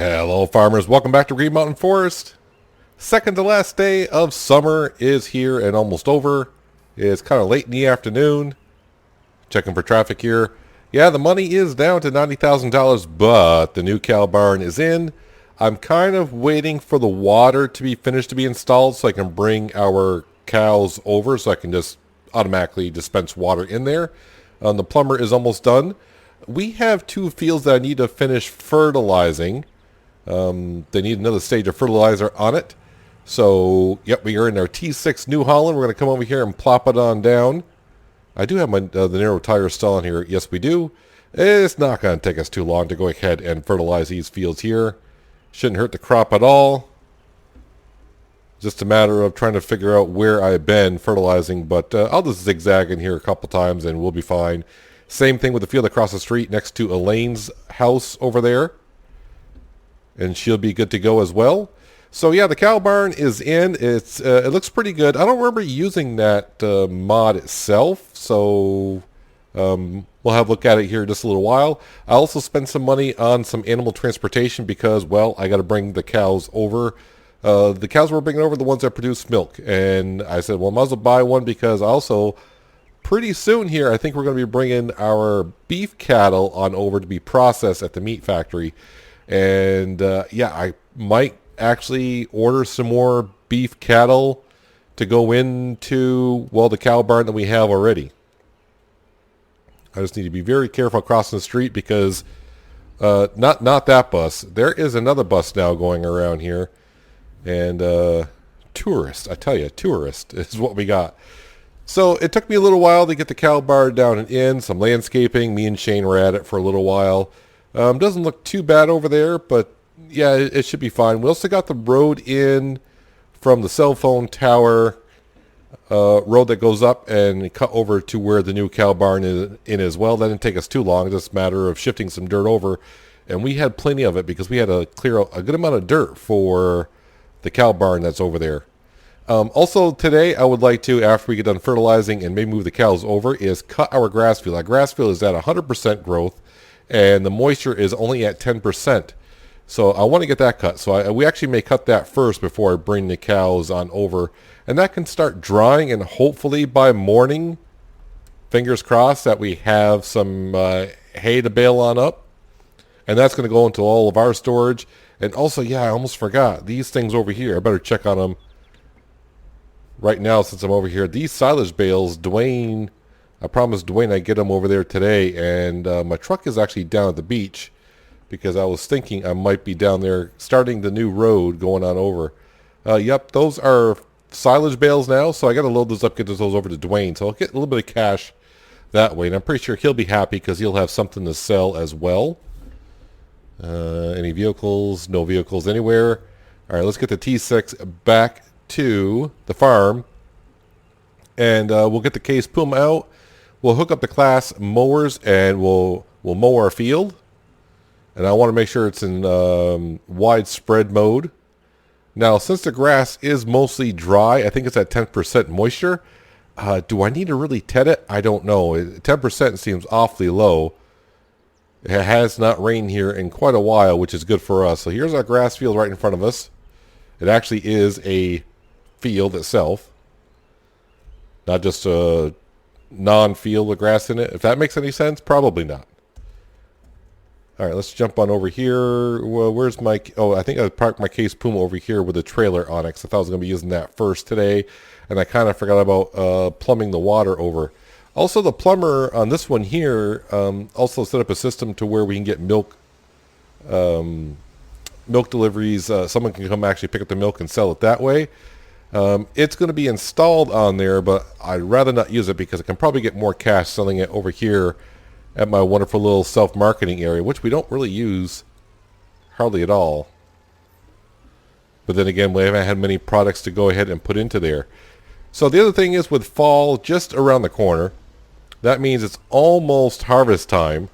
Hello farmers, welcome back to Green Mountain Forest. Second to last day of summer is here and almost over. It's kind of late in the afternoon. Checking for traffic here. Yeah, the money is down to $90,000, but the new cow barn is in. I'm kind of waiting for the water to be finished to be installed so I can bring our cows over so I can just automatically dispense water in there. The plumber is almost done. We have two fields that I need to finish fertilizing. They need another stage of fertilizer on it. So, yep, we are in our T6 New Holland. We're going to come over here and plop it on down. I do have my the narrow tires still on here. Yes, we do. It's not going to take us too long to go ahead and fertilize these fields here. Shouldn't hurt the crop at all. Just a matter of trying to figure out where I've been fertilizing, but I'll just zigzag in here a couple times and we'll be fine. Same thing with the field across the street next to Elaine's house over there. And she'll be good to go as well. So yeah, the cow barn is in. It looks pretty good. I don't remember using that mod itself, so we'll have a look at it here in just a little while. I also spent some money on some animal transportation because, well, I got to bring the cows over. The cows we're bringing over are the ones that produce milk, and I said, well, I might as well buy one because also pretty soon here, I think we're going to be bringing our beef cattle on over to be processed at the meat factory. And yeah, I might actually order some more beef cattle to go into, well, the cow barn that we have already. I just need to be very careful crossing the street because not that bus. There is another bus now going around here. And tourist, I tell you, tourist is what we got. So it took me a little while to get the cow barn down and in, some landscaping. Me and Shane were at it for a little while. Doesn't look too bad over there, but yeah, it should be fine. We also got the road in from the cell phone tower road that goes up and cut over to where the new cow barn is in as well. That didn't take us too long. It's just a matter of shifting some dirt over. And we had plenty of it because we had to clear out a good amount of dirt for the cow barn that's over there. Also today, I would like to, after we get done fertilizing and maybe move the cows over, is cut our grass field. Our grass field is at 100% growth. And the moisture is only at 10%. So I want to get that cut. So we actually may cut that first before I bring the cows on over. And that can start drying, and hopefully by morning, fingers crossed, that we have some hay to bale on up. And that's going to go into all of our storage. And also, yeah, I almost forgot. These things over here, I better check on them right now since I'm over here. These silage bales, Dwayne... I promised Dwayne I'd get him over there today, and my truck is actually down at the beach because I was thinking I might be down there starting the new road going on over. Yep, those are silage bales now, so I got to load those up, get those over to Dwayne, so I'll get a little bit of cash that way, and I'm pretty sure he'll be happy because he'll have something to sell as well. Any vehicles? No vehicles anywhere. All right, let's get the T6 back to the farm, and we'll get the case Puma out. We'll hook up the class mowers and we'll mow our field. And I want to make sure it's in widespread mode. Now, since the grass is mostly dry, I think it's at 10% moisture. Do I need to really ted it? I don't know. 10% seems awfully low. It has not rained here in quite a while, which is good for us. So here's our grass field right in front of us. It actually is a field itself. Not just a non-field with grass in it. If that makes any sense, probably not. All right, let's jump on over here. Well, where's my... Oh, I think I parked my Case Puma over here with a trailer on it because I thought I was going to be using that first today, and I kind of forgot about plumbing the water over. Also, the plumber on this one here also set up a system to where we can get milk deliveries. Someone can come actually pick up the milk and sell it that way. It's going to be installed on there, but I'd rather not use it because I can probably get more cash selling it over here at my wonderful little self-marketing area, which we don't really use hardly at all. But then again, we haven't had many products to go ahead and put into there. So the other thing is with fall just around the corner, that means it's almost harvest time.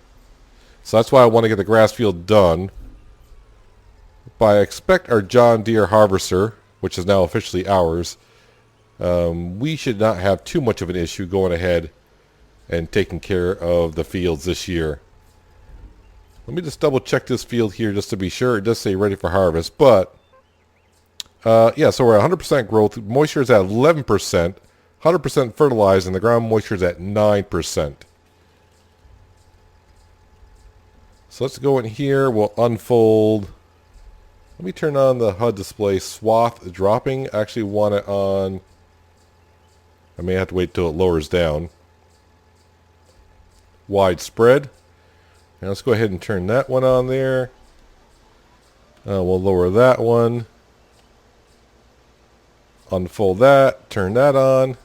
So that's why I want to get the grass field done. But I expect our John Deere harvester, which is now officially ours, we should not have too much of an issue going ahead and taking care of the fields this year. Let me just double check this field here just to be sure. It does say ready for harvest, but yeah, so we're at 100% growth. Moisture is at 11%, 100% fertilized, and the ground moisture is at 9%. So let's go in here. We'll unfold. Let me turn on the HUD display. Swath dropping. I actually want it on. I may have to wait till it lowers down. Widespread. Now let's go ahead and turn that one on there. We'll lower that one. Unfold that. Turn that on.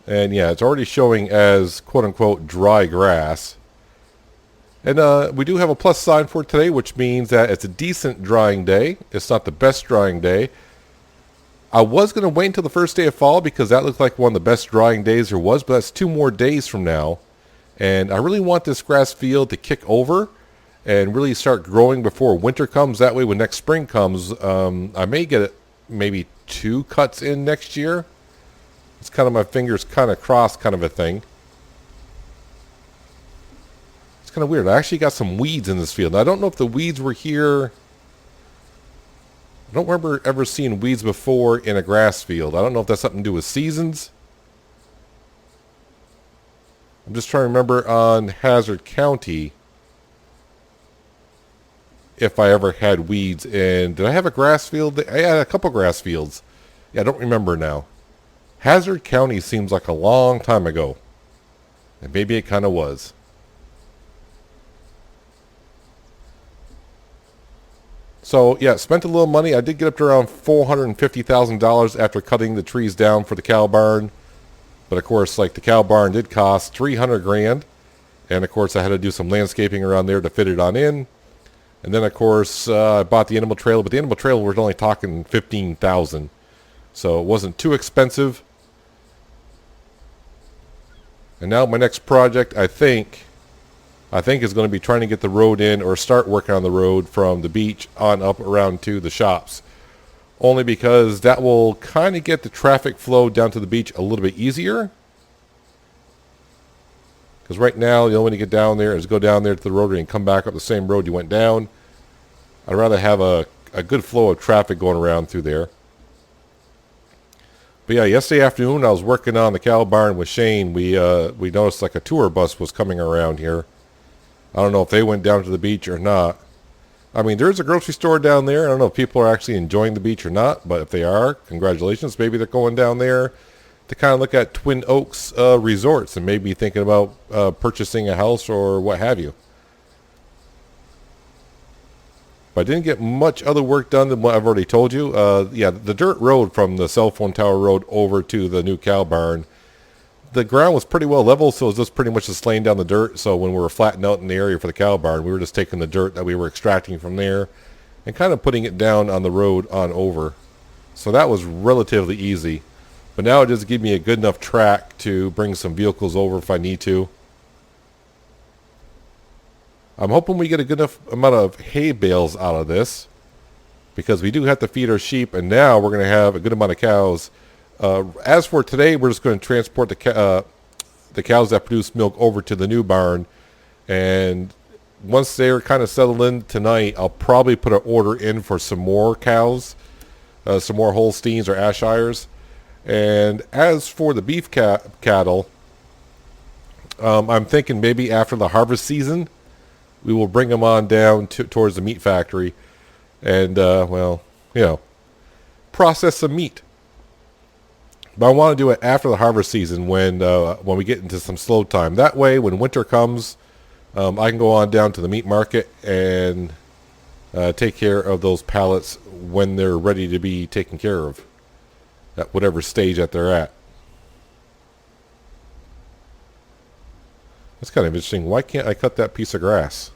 And yeah, it's already showing as quote-unquote dry grass. And we do have a plus sign for today, which means that it's a decent drying day. It's not the best drying day. I was going to wait until the first day of fall because that looked like one of the best drying days there was, but that's 2 more days from now. And I really want this grass field to kick over and really start growing before winter comes. That way when next spring comes, I may get maybe 2 cuts in next year. It's kind of my fingers kind of crossed kind of a thing. It's kind of weird. I actually got some weeds in this field. Now, I don't know if the weeds were here. I don't remember ever seeing weeds before in a grass field. I don't know if that's something to do with seasons. I'm just trying to remember on Hazard County if I ever had weeds. And did I have a grass field? I had a couple grass fields. Yeah, I don't remember now. Hazard County seems like a long time ago. And maybe it kind of was. So, yeah, spent a little money. I did get up to around $450,000 after cutting the trees down for the cow barn. But, of course, like the cow barn did cost $300,000. And, of course, I had to do some landscaping around there to fit it on in. And then, of course, I bought the animal trailer. But the animal trailer, we're only talking $15,000. So it wasn't too expensive. And now my next project, I think is going to be trying to get the road in or start working on the road from the beach on up around to the shops. Only because that will kind of get the traffic flow down to the beach a little bit easier. Because right now, the only way to get down there is go down there to the rotary and come back up the same road you went down. I'd rather have a good flow of traffic going around through there. But yeah, yesterday afternoon I was working on the cow barn with Shane. We noticed like a tour bus was coming around here. I don't know if they went down to the beach or not. I mean, there's a grocery store down there. I don't know if people are actually enjoying the beach or not, but if they are, congratulations. Maybe they're going down there to kind of look at Twin Oaks resorts and maybe thinking about purchasing a house or what have you. But I didn't get much other work done than what I've already told you. Yeah, the dirt road from the cell phone tower road over to the new cow barn, the ground was pretty well level, so it was just pretty much just laying down the dirt. So when we were flattening out in the area for the cow barn, we were just taking the dirt that we were extracting from there and kind of putting it down on the road on over. So that was relatively easy. But now it just gives me a good enough track to bring some vehicles over if I need to. I'm hoping we get a good enough amount of hay bales out of this because we do have to feed our sheep, and now we're going to have a good amount of cows. As for today, we're just going to transport the cows that produce milk over to the new barn, and once they're kind of settled in tonight, I'll probably put an order in for some more cows, some more Holsteins or Ashires. And as for the beef cattle, I'm thinking maybe after the harvest season, we will bring them on down towards the meat factory and, well, you know, process some meat. But I want to do it after the harvest season when we get into some slow time. That way, when winter comes, I can go on down to the meat market and take care of those pallets when they're ready to be taken care of at whatever stage that they're at. That's kind of interesting. Why can't I cut that piece of grass?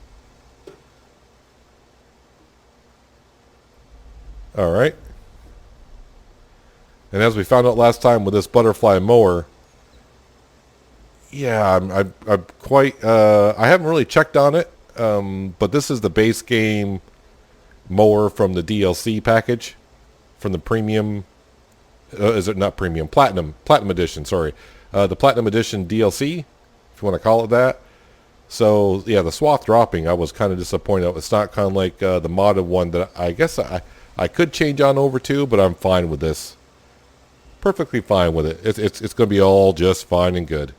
All right. And as we found out last time with this butterfly mower, yeah, I'm quite, I haven't really checked on it, but this is the base game mower from the DLC package, from the premium, is it not premium? Platinum edition, sorry. The Platinum edition DLC, if you want to call it that. So yeah, the swath dropping, I was kind of disappointed. It's not kind of like the modded one that I guess I could change on over to, but I'm fine with this. Perfectly fine with it. It's going to be all just fine and good.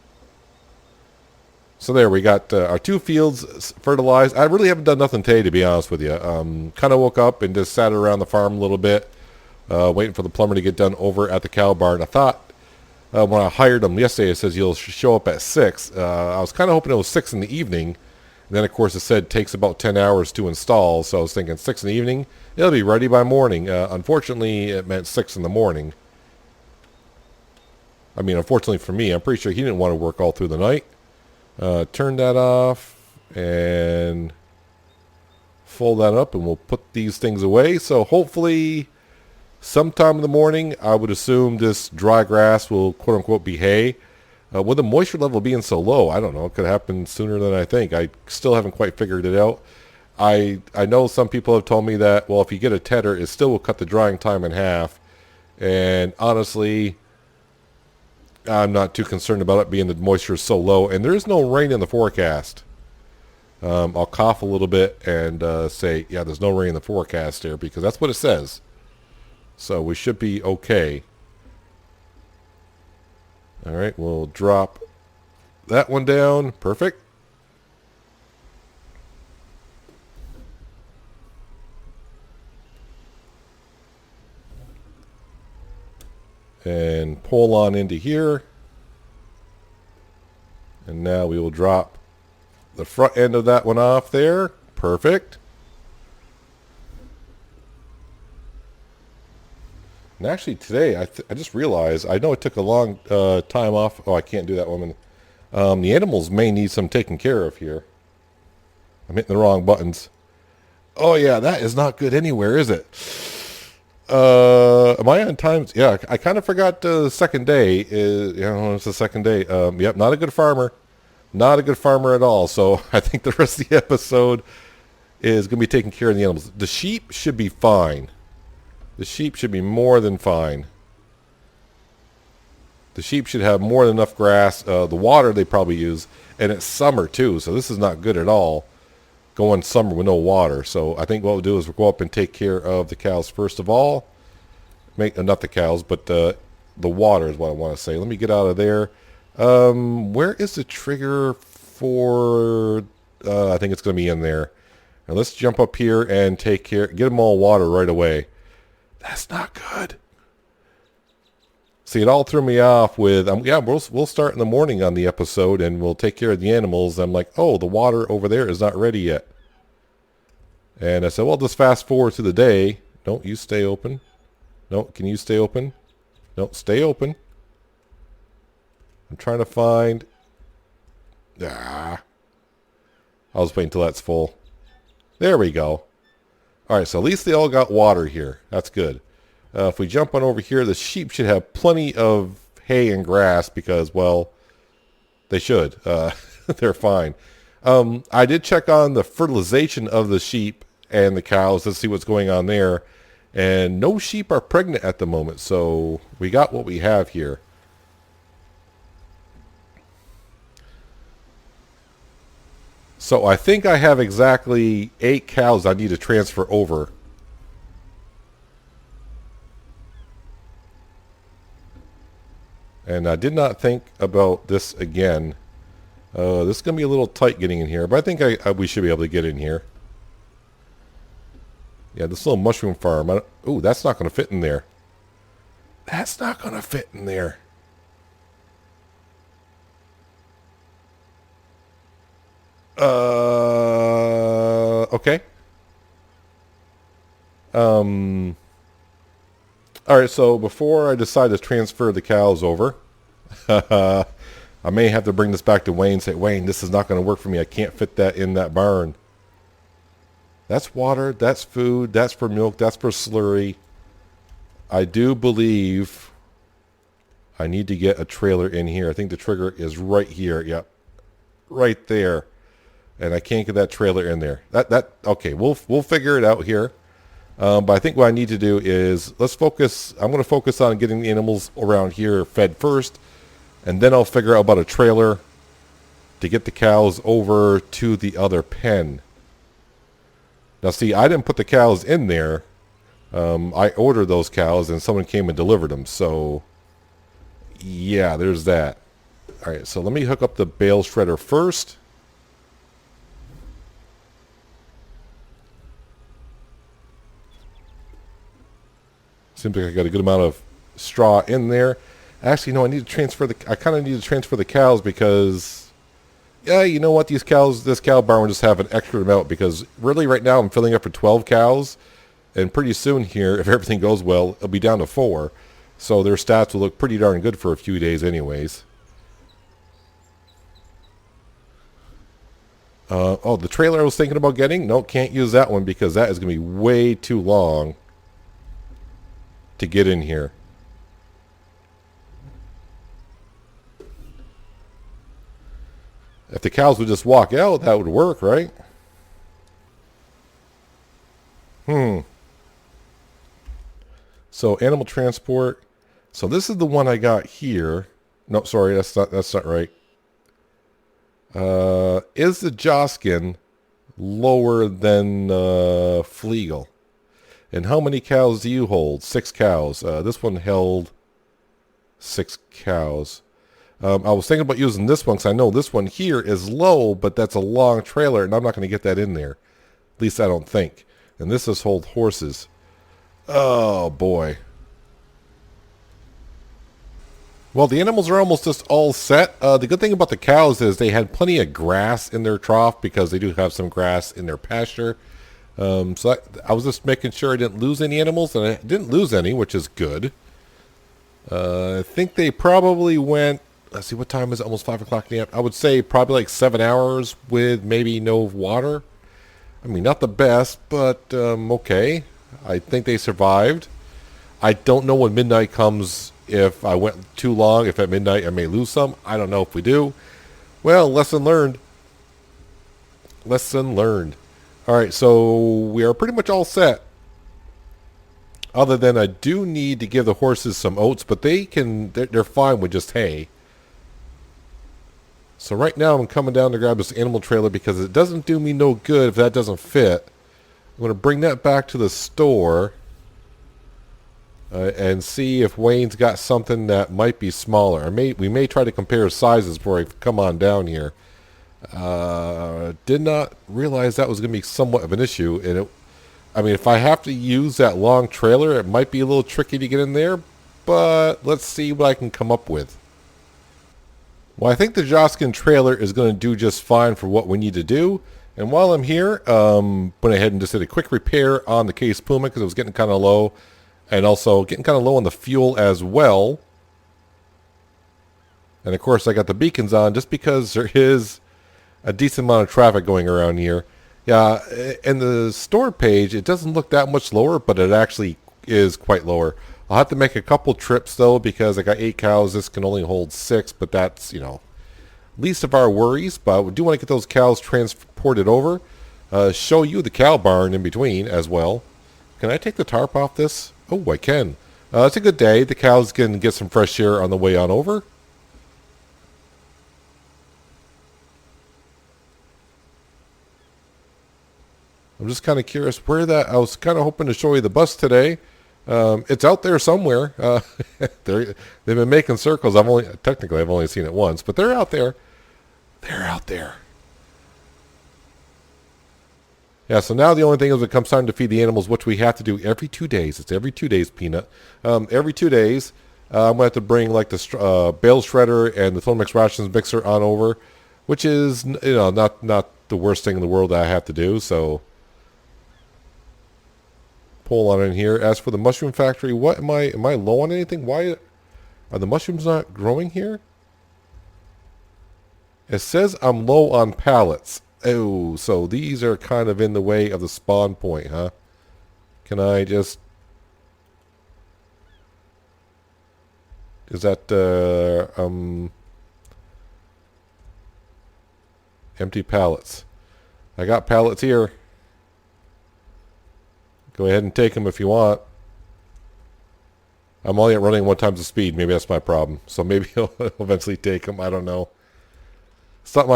So there, we got our 2 fields fertilized. I really haven't done nothing today, to be honest with you. Kind of woke up and just sat around the farm a little bit, waiting for the plumber to get done over at the cow barn. I thought when I hired him yesterday, it says you'll show up at 6. I was kind of hoping it was 6 in the evening. And then, of course, it said it takes about 10 hours to install. So I was thinking 6 in the evening, it'll be ready by morning. Unfortunately, it meant 6 in the morning. I mean, unfortunately for me, I'm pretty sure he didn't want to work all through the night. Turn that off and fold that up, and we'll put these things away. So hopefully sometime in the morning, I would assume this dry grass will quote-unquote be hay. With the moisture level being so low, I don't know. It could happen sooner than I think. I still haven't quite figured it out. I know some people have told me that, well, if you get a tedder, it still will cut the drying time in half. And honestly, I'm not too concerned about it being the moisture is so low. And there is no rain in the forecast. I'll cough a little bit and say, yeah, there's no rain in the forecast there, because that's what it says. So we should be okay. All right, we'll drop that one down. Perfect. And pull on into here. And now we will drop the front end of that one off there. Perfect. And actually today, I just realized, I know it took a long time off. Oh, I can't do that, woman. The animals may need some taken care of here. I'm hitting the wrong buttons. Oh yeah, that is not good anywhere, is it? Am I on time? Yeah, I kind of forgot the second day. It's the second day. Yep, not a good farmer. Not a good farmer at all. So I think the rest of the episode is going to be taking care of the animals. The sheep should be fine. The sheep should be more than fine. The sheep should have more than enough grass. The water they probably use. And it's summer too, so this is not good at all. Going summer with no water. So I think what we'll do is we'll go up and take care of the cows first of all. Not the cows, but the water is what I want to say. Let me get out of there. Where is the trigger for... I think it's going to be in there. Now let's jump up here and take care... Get them all water right away. That's not good. See, it all threw me off with, yeah, we'll start in the morning on the episode and we'll take care of the animals. I'm like, oh, the water over there is not ready yet. And I said, well, just fast forward to the day. Don't you stay open. No, can you stay open? No, stay open. I'm trying to find... I'll just wait until that's full. There we go. Alright, so at least they all got water here. That's good. If we jump on over here, the sheep should have plenty of hay and grass because, well, they should. They're fine. I did check on the fertilization of the sheep and the cows to see what's going on there. And no sheep are pregnant at the moment, so we got what we have here. So I think I have exactly 8 cows I need to transfer over. And I did not think about this again. This is going to be a little tight getting in here, but I think we should be able to get in here. Yeah, this little mushroom farm. Ooh, that's not going to fit in there. That's not going to fit in there. Okay. Alright, so before I decide to transfer the cows over, I may have to bring this back to Wayne and say, Wayne, this is not going to work for me. I can't fit that in that barn. That's water, that's food, that's for milk, that's for slurry. I do believe I need to get a trailer in here. I think the trigger is right here. Yep. Right there. And I can't get that trailer in there. Okay, we'll figure it out here. But I think what I need to do is let's focus. I'm going to focus on getting the animals around here fed first, and then I'll figure out about a trailer. to get the cows over to the other pen. Now see, I didn't put the cows in there. I ordered those cows and someone came and delivered them. So yeah, there's that. Alright, so let me hook up the bale shredder first. Seems like I got a good amount of straw in there. Actually, no, I need to transfer I kind of need to transfer the cows because, yeah, you know what? These cows, this cow barn will just have an extra amount because really right now I'm filling up for 12 cows. And pretty soon here, if everything goes well, it'll be down to 4. So their stats will look pretty darn good for a few days anyways. Oh, the trailer I was thinking about getting? No, can't use that one because that is going to be way too long to get in here. If the cows would just walk out, that would work, right? So animal transport. So this is the one I got here. No, sorry, that's not right. Is the Joskin lower than Flegel? And how many cows do you hold? 6 cows. This one held 6 cows. I was thinking about using this one because I know this one here is low, but that's a long trailer, and I'm not going to get that in there. At least I don't think. And this is hold horses. Oh, boy. Well, the animals are almost just all set. The good thing about the cows is they had plenty of grass in their trough because they do have some grass in their pasture. So I was just making sure I didn't lose any animals, and I didn't lose any, which is good. I think they probably went, let's see, what time is it? Almost 5 o'clock in the afternoon. I would say probably like 7 hours with maybe no water. I mean, not the best, but okay. I think they survived. I don't know when midnight comes if I went too long. If at midnight I may lose some. I don't know if we do. Well, lesson learned. Lesson learned. Alright, so we are pretty much all set. Other than I do need to give the horses some oats, but they're fine with just hay. So right now I'm coming down to grab this animal trailer because it doesn't do me no good if that doesn't fit. I'm going to bring that back to the store and see if Wayne's got something that might be smaller. We may try to compare sizes before I come on down here. Did not realize that was going to be somewhat of an issue. And I mean, if I have to use that long trailer, it might be a little tricky to get in there. But let's see what I can come up with. Well, I think the Joskin trailer is going to do just fine for what we need to do. And while I'm here, went ahead and just did a quick repair on the Case Puma because it was getting kind of low. And also getting kind of low on the fuel as well. And of course, I got the beacons on just because there is a decent amount of traffic going around here. Yeah, in the store page, it doesn't look that much lower, but it actually is quite lower. I'll have to make a couple trips, though, because I got 8 cows. This can only hold 6, but that's, least of our worries. But we do want to get those cows transported over. Show you the cow barn in between as well. Can I take the tarp off this? Oh, I can. It's a good day. The cows can get some fresh air on the way on over. I'm just kind of curious where I was kind of hoping to show you the bus today. It's out there somewhere. They've been making circles. I've only seen it once, but they're out there. They're out there. Yeah, so now the only thing is when it comes time to feed the animals, which we have to do every 2 days. It's every 2 days, Peanut. Every 2 days, I'm going to have to bring like the bale shredder and the Thermomix rations mixer on over, which is, not the worst thing in the world that I have to do, so pull on in here. As for the mushroom factory, what am I low on anything? Why are the mushrooms not growing here? It says I'm low on pallets. Oh, so these are kind of in the way of the spawn point, huh? Can I just... Is that, empty pallets. I got pallets here. Go ahead and take them if you want. I'm only running 1 times the speed. Maybe that's my problem. So maybe he'll eventually take them. I don't know. It's not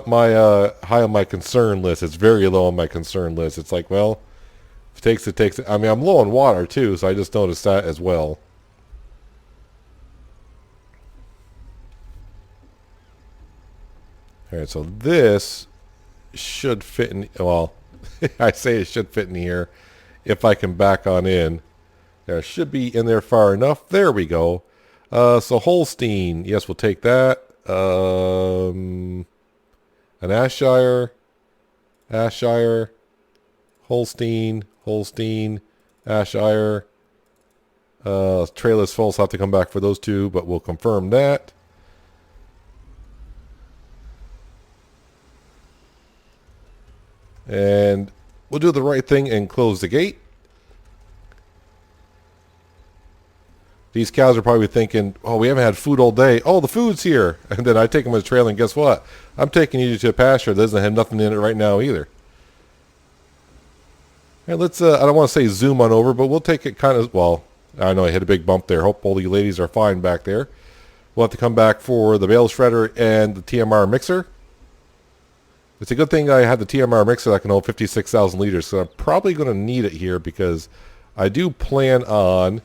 my high on my concern list. It's very low on my concern list. It's like, well, if it takes it, takes it. I mean, I'm low on water too, so I just noticed that as well. All right, so this should fit in. Well, I say it should fit in here if I can back on in. There should be in there far enough. There we go. So Holstein, yes, we'll take that. An Ashire, Holstein, Ashire. Trail is full, so I'll have to come back for those two, but we'll confirm that. And we'll do the right thing and close the gate. These cows are probably thinking, oh, we haven't had food all day. Oh, the food's here. And then I take them to the trail, and guess what? I'm taking you to a pasture that doesn't have nothing in it right now either. All right, let's, I don't want to say zoom on over, but we'll take it kind of, well, I know I hit a big bump there. Hope all you ladies are fine back there. We'll have to come back for the bale shredder and the TMR mixer. It's a good thing I had the TMR mixer that can hold 56,000 liters, so I'm probably going to need it here because I do plan on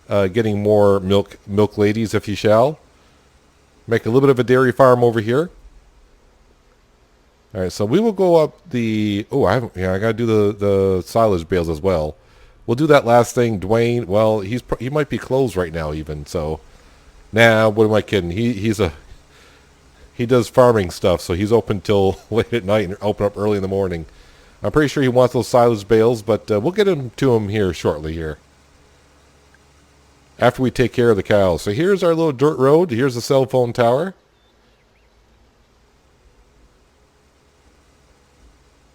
getting more milk ladies, if you shall. Make a little bit of a dairy farm over here. All right, so we will go up the... Oh, I got to do the silage bales as well. We'll do that last thing. Dwayne, well, he might be closed right now even, so... Nah, what am I kidding? He does farming stuff, so he's open till late at night and open up early in the morning. I'm pretty sure he wants those silage bales, but we'll get him to him here shortly here. After we take care of the cows. So here's our little dirt road. Here's the cell phone tower.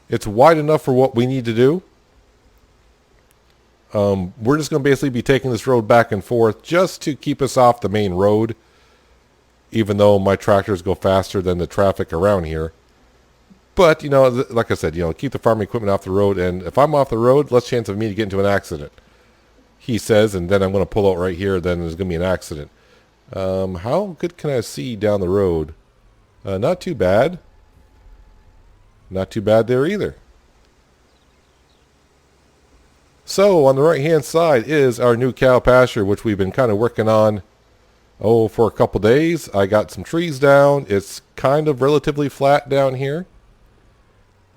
It's wide enough for what we need to do. We're just going to basically be taking this road back and forth just to keep us off the main road, even though my tractors go faster than the traffic around here. But, you know, like I said, you know, keep the farming equipment off the road, and if I'm off the road, less chance of me to get into an accident, he says, and then I'm going to pull out right here, then there's going to be an accident. How good can I see down the road? Not too bad. Not too bad there either. So, on the right-hand side is our new cow pasture, which we've been kind of working on, for a couple days. I got some trees down. It's kind of relatively flat down here.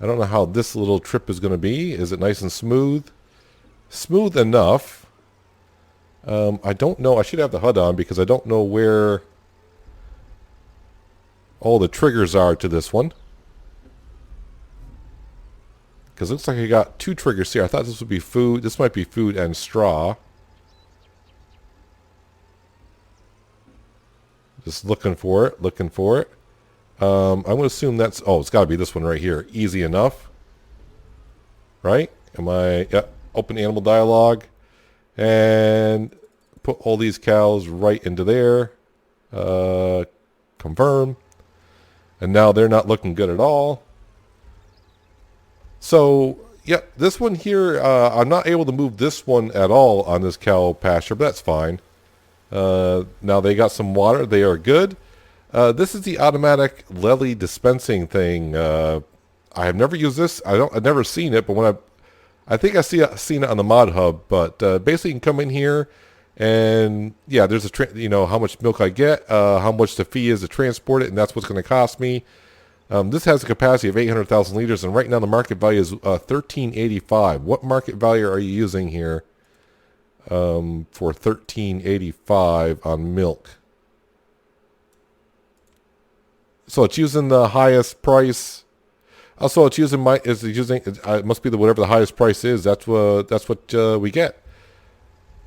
I don't know how this little trip is going to be. Is it nice and smooth? Smooth enough. I don't know. I should have the HUD on because I don't know where all the triggers are to this one. Because it looks like I got two triggers here. I thought this would be food. This might be food and straw. Just looking for it. Looking for it. I'm going to assume that's... Oh, it's got to be this one right here. Easy enough. Right? Am I... Yep. Open animal dialogue. And put all these cows right into there. Confirm. And now they're not looking good at all. So, yep, this one here, I'm not able to move this one at all on this cow pasture, but that's fine. Now they got some water. They are good. This is the automatic Lely dispensing thing. I have never used this. I've never seen it, but I think I've seen it on the Mod Hub. But basically, you can come in here, and yeah, there's how much milk I get, how much the fee is to transport it, and that's what's going to cost me. This has a capacity of 800,000 liters, and right now the market value is $13.85. What market value are you using here for $13.85 on milk? So it's using the highest price. Also, it's using it must be whatever the highest price is. That's what we get.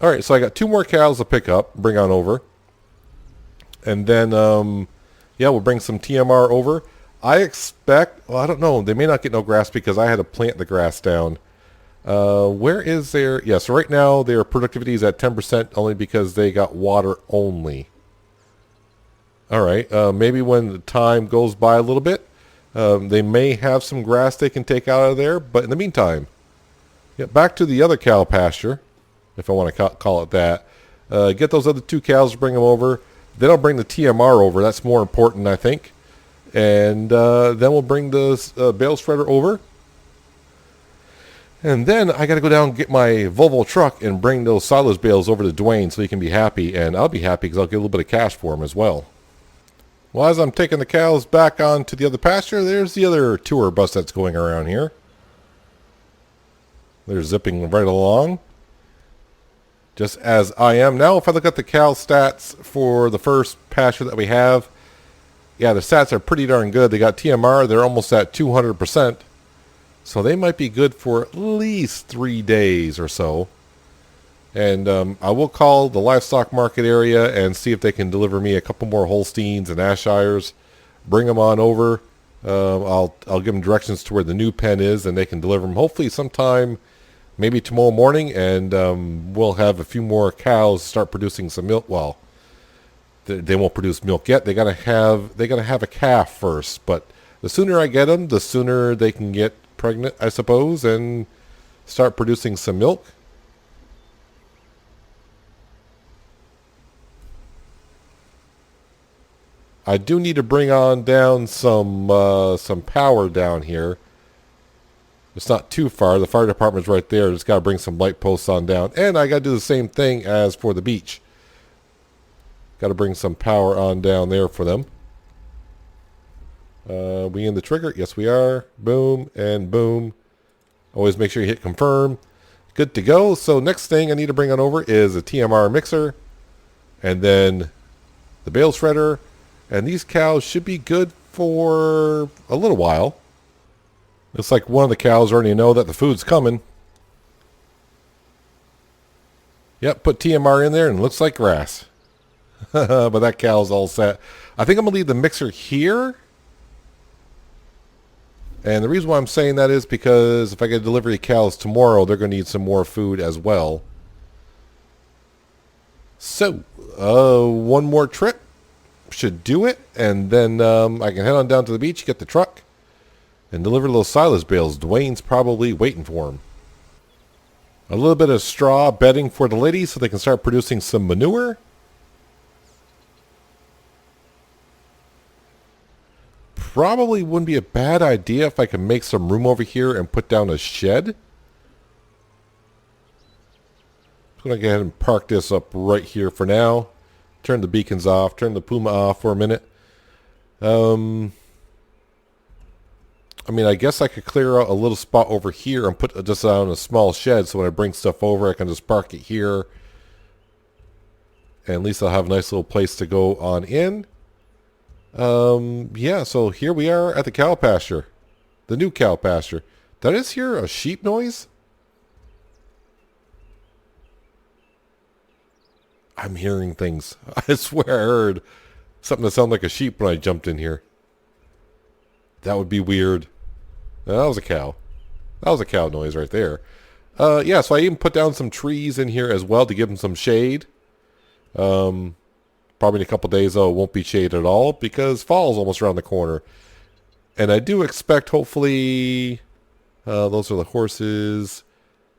All right, so I got two more cows to pick up, bring on over, and then we'll bring some TMR over. I expect, well, I don't know. They may not get no grass because I had to plant the grass down. Where is their... Yeah, so right now their productivity is at 10% only because they got water only. All right. Maybe when the time goes by a little bit, they may have some grass they can take out of there. But in the meantime, back to the other cow pasture, if I want to call it that. Get those other two cows, bring them over. Then I'll bring the TMR over. That's more important, I think. And then we'll bring the bale shredder over. And then I got to go down and get my Volvo truck and bring those silage bales over to Dwayne so he can be happy. And I'll be happy because I'll get a little bit of cash for him as well. Well, as I'm taking the cows back onto the other pasture, there's the other tour bus that's going around here. They're zipping right along, just as I am. Now, if I look at the cow stats for the first pasture that we have, yeah, the stats are pretty darn good. They got TMR. They're almost at 200%. So they might be good for at least 3 days or so. And I will call the livestock market area and see if they can deliver me a couple more Holsteins and Ashires. Bring them on over. I'll give them directions to where the new pen is, and they can deliver them hopefully sometime, maybe tomorrow morning. And we'll have a few more cows start producing some milk. Well, they won't produce milk yet. They gotta have a calf first. But the sooner I get them, the sooner they can get pregnant, I suppose, and start producing some milk. I do need to bring on down some power down here. It's not too far. The fire department's right there. Just got to bring some light posts on down. And I got to do the same thing as for the beach. Got to bring some power on down there for them. We in the trigger? Yes, we are. Boom and boom. Always make sure you hit confirm. Good to go. So next thing I need to bring on over is a TMR mixer. And then the bale shredder. And these cows should be good for a little while. Looks like one of the cows already know that the food's coming. Yep, put TMR in there and it looks like grass. But that cow's all set. I think I'm going to leave the mixer here. And the reason why I'm saying that is because if I get delivery of cows tomorrow, they're going to need some more food as well. So, one more trip should do it. And then I can head on down to the beach, get the truck, and deliver those silage bales. Dwayne's probably waiting for him. A little bit of straw bedding for the ladies so they can start producing some manure. Probably wouldn't be a bad idea if I could make some room over here and put down a shed. I'm going to go ahead and park this up right here for now. Turn the beacons off. Turn the Puma off for a minute. I mean, I guess I could clear out a little spot over here and put just on a small shed so when I bring stuff over I can just park it here. And at least I'll have a nice little place to go on in. Yeah, so here we are at the cow pasture. The new cow pasture. Did I just hear a sheep noise? I'm hearing things. I swear I heard something that sounded like a sheep when I jumped in here. That would be weird. No, that was a cow. That was a cow noise right there. Yeah, so I even put down some trees in here as well to give them some shade. Probably in a couple days, though, it won't be shade at all because fall's almost around the corner. And I do expect, hopefully, those are the horses,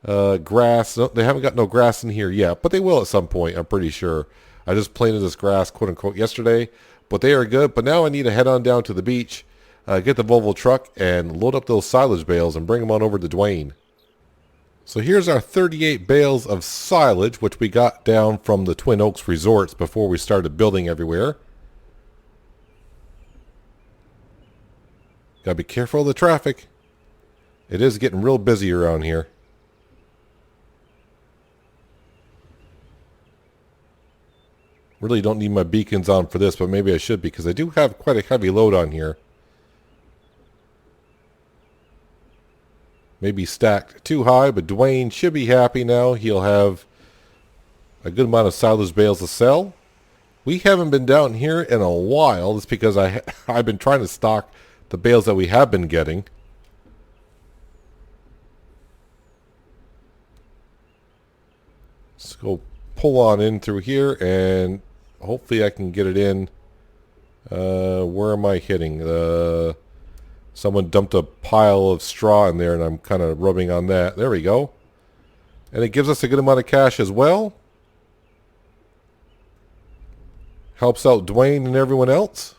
grass. No, they haven't got no grass in here yet, but they will at some point, I'm pretty sure. I just planted this grass, quote unquote, yesterday, but they are good. But now I need to head on down to the beach, get the Volvo truck, and load up those silage bales and bring them on over to Dwayne. So here's our 38 bales of silage, which we got down from the Twin Oaks resorts before we started building everywhere. Gotta be careful of the traffic. It is getting real busy around here. Really don't need my beacons on for this, but maybe I should because I do have quite a heavy load on here. Maybe stacked too high, but Dwayne should be happy now. He'll have a good amount of silage bales to sell. We haven't been down here in a while. It's because I've been trying to stock the bales that we have been getting. Let's go pull on in through here, and hopefully I can get it in. Where am I hitting? Someone dumped a pile of straw in there, and I'm kind of rubbing on that. There we go. And it gives us a good amount of cash as well. Helps out Dwayne and everyone else.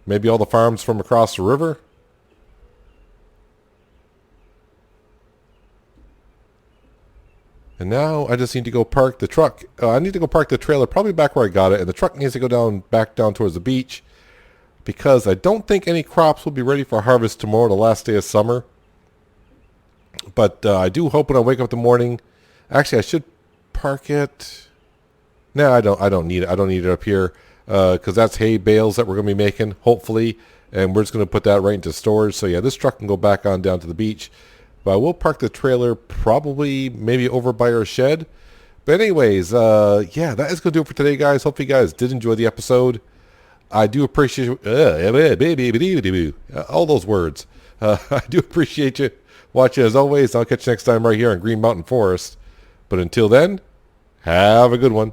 Maybe all the farms from across the river. And now I just need to go park the truck. I need to go park the trailer probably back where I got it. And the truck needs to go back down towards the beach. Because I don't think any crops will be ready for harvest tomorrow, the last day of summer. But I do hope when I wake up in the morning. Actually, I should park it. No, I don't need it. I don't need it up here. Because that's hay bales that we're going to be making, hopefully. And we're just going to put that right into storage. So yeah, this truck can go back on down to the beach. But I will park the trailer probably maybe over by our shed. But anyways, yeah, that is going to do it for today, guys. Hope you guys did enjoy the episode. I do appreciate all those words. I do appreciate you watching as always. I'll catch you next time right here on Green Mountain Forest. But until then, have a good one.